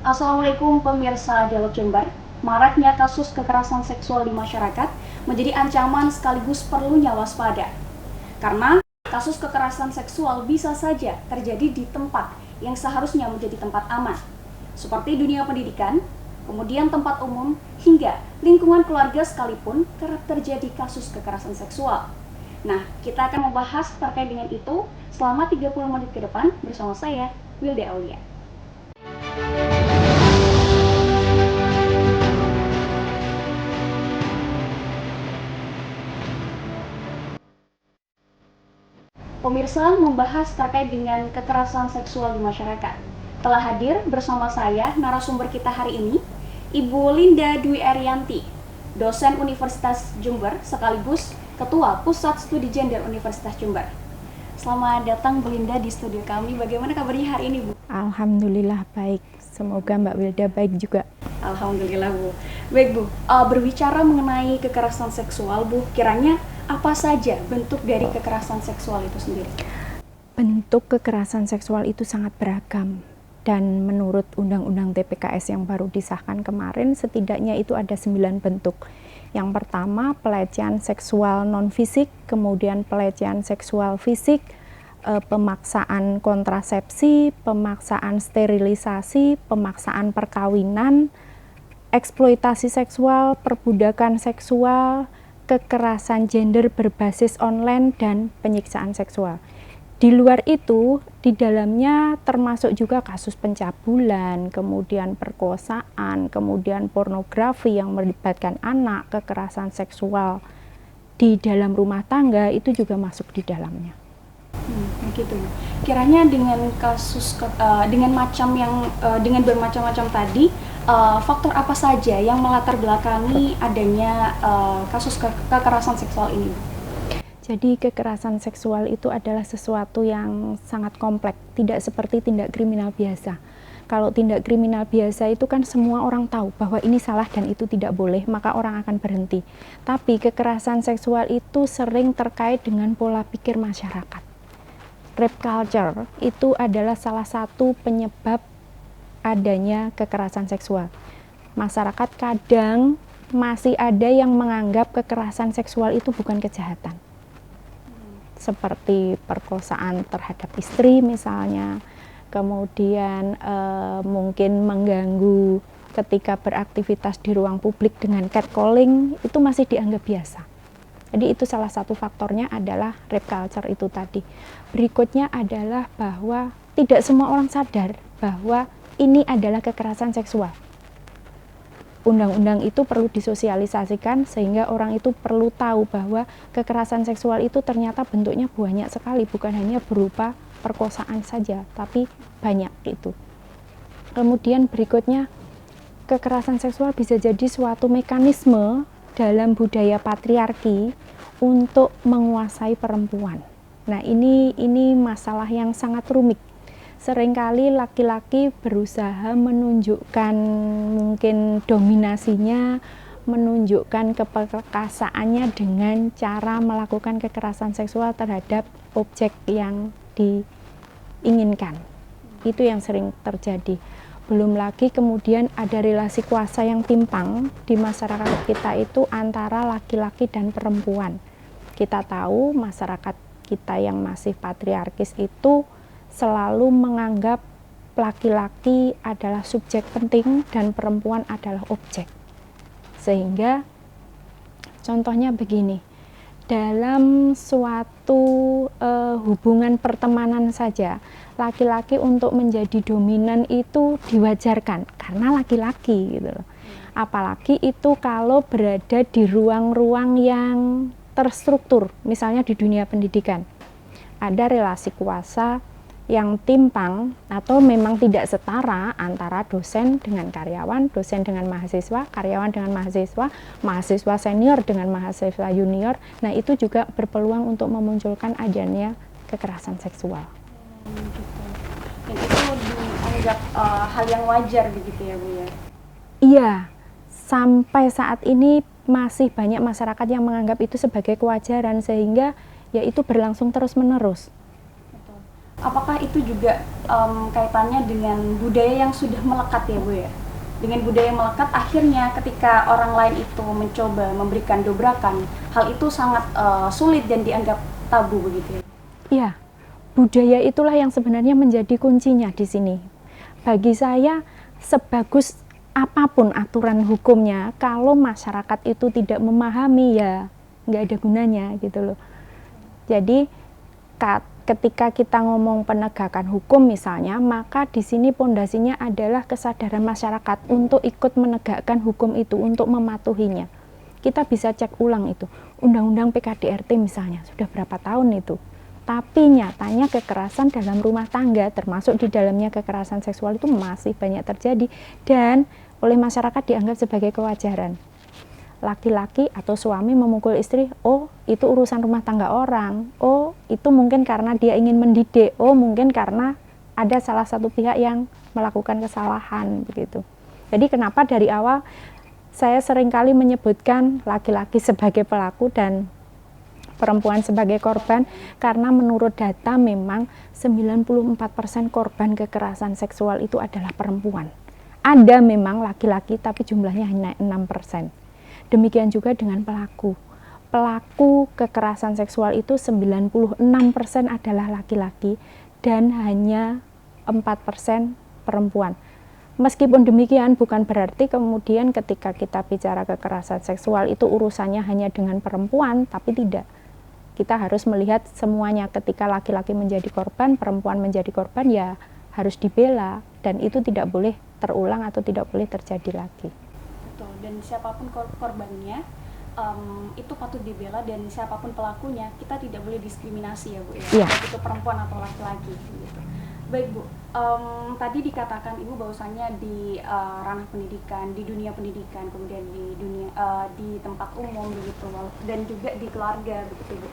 Assalamualaikum pemirsa Dialog Jember. Maraknya kasus kekerasan seksual di masyarakat menjadi ancaman sekaligus perlunya waspada. Karena kasus kekerasan seksual bisa saja terjadi di tempat yang seharusnya menjadi tempat aman, seperti dunia pendidikan, kemudian tempat umum, hingga lingkungan keluarga sekalipun kerap terjadi kasus kekerasan seksual. Nah, kita akan membahas terkait dengan itu selama 30 menit ke depan bersama saya, Wilda Aulia. Pemirsa membahas terkait dengan kekerasan seksual di masyarakat. Telah hadir bersama saya narasumber kita hari ini, Ibu Linda Dwi Arianti, dosen Universitas Jember sekaligus Ketua Pusat Studi Gender Universitas Jember. Selamat datang Bu Linda di studio kami. Bagaimana kabarnya hari ini, Bu? Alhamdulillah baik. Semoga Mbak Wilda baik juga. Alhamdulillah, Bu. Baik, Bu. Berbicara mengenai kekerasan seksual, Bu, kiranya apa saja bentuk dari kekerasan seksual itu sendiri? Bentuk kekerasan seksual itu sangat beragam. Dan menurut Undang-Undang TPKS yang baru disahkan kemarin, setidaknya itu ada 9 bentuk. Yang pertama, pelecehan seksual non-fisik, kemudian pelecehan seksual fisik, pemaksaan kontrasepsi, pemaksaan sterilisasi, pemaksaan perkawinan, eksploitasi seksual, perbudakan seksual, kekerasan gender berbasis online, dan penyiksaan seksual. Di luar itu, di dalamnya termasuk juga kasus pencabulan, kemudian perkosaan, kemudian pornografi yang melibatkan anak, kekerasan seksual di dalam rumah tangga itu juga masuk di dalamnya. Begitu. Kiranya dengan kasus dengan bermacam-macam tadi, faktor apa saja yang melatar belakangi adanya kasus kekerasan seksual ini? Jadi kekerasan seksual itu adalah sesuatu yang sangat kompleks, tidak seperti tindak kriminal biasa. Kalau tindak kriminal biasa itu kan semua orang tahu bahwa ini salah dan itu tidak boleh, maka orang akan berhenti. Tapi kekerasan seksual itu sering terkait dengan pola pikir masyarakat. Rape culture itu adalah salah satu penyebab adanya kekerasan seksual. Masyarakat kadang masih ada yang menganggap kekerasan seksual itu bukan kejahatan. Seperti perkosaan terhadap istri misalnya, kemudian mungkin mengganggu ketika beraktivitas di ruang publik dengan catcalling, itu masih dianggap biasa. Jadi itu salah satu faktornya adalah rape culture itu tadi. Berikutnya adalah bahwa tidak semua orang sadar bahwa ini adalah kekerasan seksual. Undang-undang itu perlu disosialisasikan sehingga orang itu perlu tahu bahwa kekerasan seksual itu ternyata bentuknya banyak sekali, bukan hanya berupa perkosaan saja, tapi banyak itu. Kemudian berikutnya, kekerasan seksual bisa jadi suatu mekanisme dalam budaya patriarki untuk menguasai perempuan. Nah, ini masalah yang sangat rumit. Seringkali laki-laki berusaha menunjukkan mungkin dominasinya, menunjukkan keperkasaannya dengan cara melakukan kekerasan seksual terhadap objek yang diinginkan. Itu yang sering terjadi. Belum lagi kemudian ada relasi kuasa yang timpang di masyarakat kita itu antara laki-laki dan perempuan. Kita tahu masyarakat kita yang masih patriarkis itu selalu menganggap laki-laki adalah subjek penting dan perempuan adalah objek. Sehingga contohnya begini, dalam suatu hubungan pertemanan saja, laki-laki untuk menjadi dominan itu diwajarkan karena laki-laki gitu loh. Apalagi itu kalau berada di ruang-ruang yang terstruktur, misalnya di dunia pendidikan. Ada relasi kuasa yang timpang atau memang tidak setara antara dosen dengan karyawan, dosen dengan mahasiswa, karyawan dengan mahasiswa, mahasiswa senior dengan mahasiswa junior. Nah, itu juga berpeluang untuk memunculkan adanya kekerasan seksual. Dan itu dianggap hal yang wajar begitu ya, Bu ya? Iya, sampai saat ini masih banyak masyarakat yang menganggap itu sebagai kewajaran sehingga ya itu berlangsung terus-menerus. Apakah itu juga kaitannya dengan budaya yang sudah melekat ya Bu ya? Dengan budaya yang melekat, akhirnya ketika orang lain itu mencoba memberikan dobrakan, hal itu sangat sulit dan dianggap tabu begitu ya? Iya, budaya itulah yang sebenarnya menjadi kuncinya di sini. Bagi saya, sebagus apapun aturan hukumnya, kalau masyarakat itu tidak memahami, ya nggak ada gunanya gitu loh. Jadi ketika kita ngomong penegakan hukum misalnya, maka di sini pondasinya adalah kesadaran masyarakat untuk ikut menegakkan hukum itu, untuk mematuhinya. Kita bisa cek ulang itu, Undang-Undang PKDRT misalnya, sudah berapa tahun itu. Tapi nyatanya kekerasan dalam rumah tangga, termasuk di dalamnya kekerasan seksual, itu masih banyak terjadi dan oleh masyarakat dianggap sebagai kewajaran. Laki-laki atau suami memukul istri, oh itu urusan rumah tangga orang, oh itu mungkin karena dia ingin mendidik, oh mungkin karena ada salah satu pihak yang melakukan kesalahan begitu. Jadi kenapa dari awal saya seringkali menyebutkan laki-laki sebagai pelaku dan perempuan sebagai korban, karena menurut data memang 94% korban kekerasan seksual itu adalah perempuan. Ada memang laki-laki tapi jumlahnya hanya 6%. Demikian juga dengan pelaku. Pelaku kekerasan seksual itu 96% adalah laki-laki dan hanya 4% perempuan. Meskipun demikian, bukan berarti kemudian ketika kita bicara kekerasan seksual itu urusannya hanya dengan perempuan, tapi tidak. Kita harus melihat semuanya. Ketika laki-laki menjadi korban, perempuan menjadi korban, ya harus dibela, dan itu tidak boleh terulang atau tidak boleh terjadi lagi. Betul, dan siapapun korbannya itu patut dibela, dan siapapun pelakunya kita tidak boleh diskriminasi ya Bu ya, Iya. baik itu perempuan atau laki-laki gitu. Baik Bu, tadi dikatakan Ibu bahwasannya di ranah pendidikan, di dunia pendidikan, kemudian di dunia di tempat umum begitu, dan juga di keluarga begitu Bu.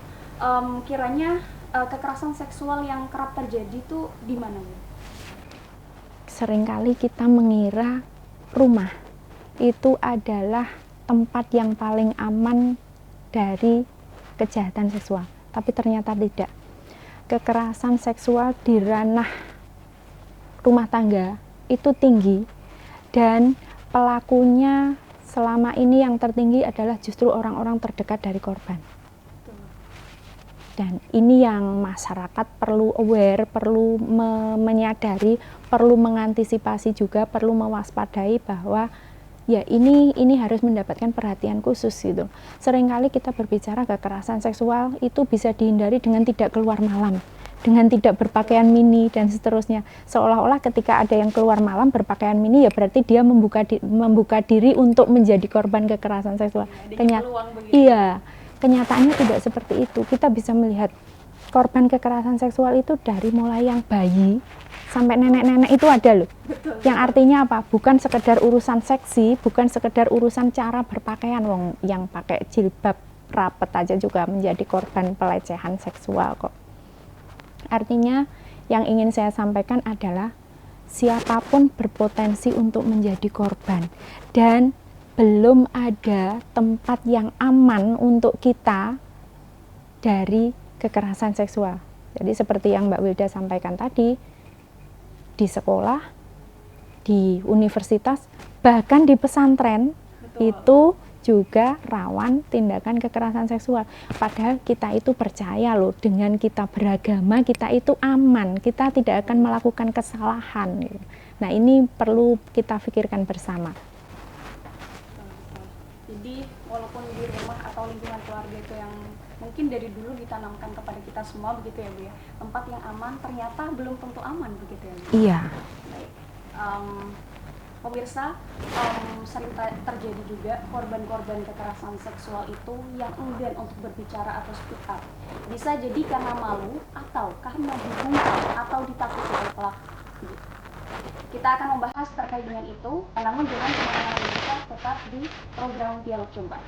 Kiranya kekerasan seksual yang kerap terjadi itu di mana Bu? Seringkali kita mengira rumah itu adalah tempat yang paling aman dari kejahatan seksual, tapi ternyata tidak. Kekerasan seksual di ranah rumah tangga itu tinggi, dan pelakunya selama ini yang tertinggi adalah justru orang-orang terdekat dari korban. Dan ini yang masyarakat perlu aware, perlu menyadari, perlu mengantisipasi juga, perlu mewaspadai bahwa ya ini harus mendapatkan perhatian khusus gitu. Seringkali kita berbicara kekerasan seksual itu bisa dihindari dengan tidak keluar malam, dengan tidak berpakaian mini dan seterusnya. Seolah-olah ketika ada yang keluar malam berpakaian mini ya berarti dia membuka diri untuk menjadi korban kekerasan seksual. Iya. Kenyataannya tidak seperti itu. Kita bisa melihat korban kekerasan seksual itu dari mulai yang bayi sampai nenek-nenek itu ada loh. Betul. Yang artinya apa? Bukan sekedar urusan seksi, bukan sekedar urusan cara berpakaian. Wong yang pakai jilbab rapet aja juga menjadi korban pelecehan seksual kok. Artinya yang ingin saya sampaikan adalah siapapun berpotensi untuk menjadi korban, dan belum ada tempat yang aman untuk kita dari kekerasan seksual. Jadi seperti yang Mbak Wilda sampaikan tadi, di sekolah, di universitas, bahkan di pesantren, betul, itu juga rawan tindakan kekerasan seksual. Padahal kita itu percaya loh, dengan kita beragama, kita itu aman, kita tidak akan melakukan kesalahan. Nah ini perlu kita pikirkan bersama. Jadi walaupun di rumah atau lingkungan keluarga itu yang mungkin dari dulu ditanamkan kepada kita semua begitu ya Bu ya, tempat yang aman, ternyata belum tentu aman begitu ya Bu? Iya. Baik. Pemirsa, sering terjadi juga korban-korban kekerasan seksual itu yang enggan untuk berbicara atau speak up. Bisa jadi karena malu atau karena dibungkam atau ditakuti oleh pelaku. Kita akan membahas terkait dengan itu, namun jangan kemana-mana, tetap di program Dialog Jember.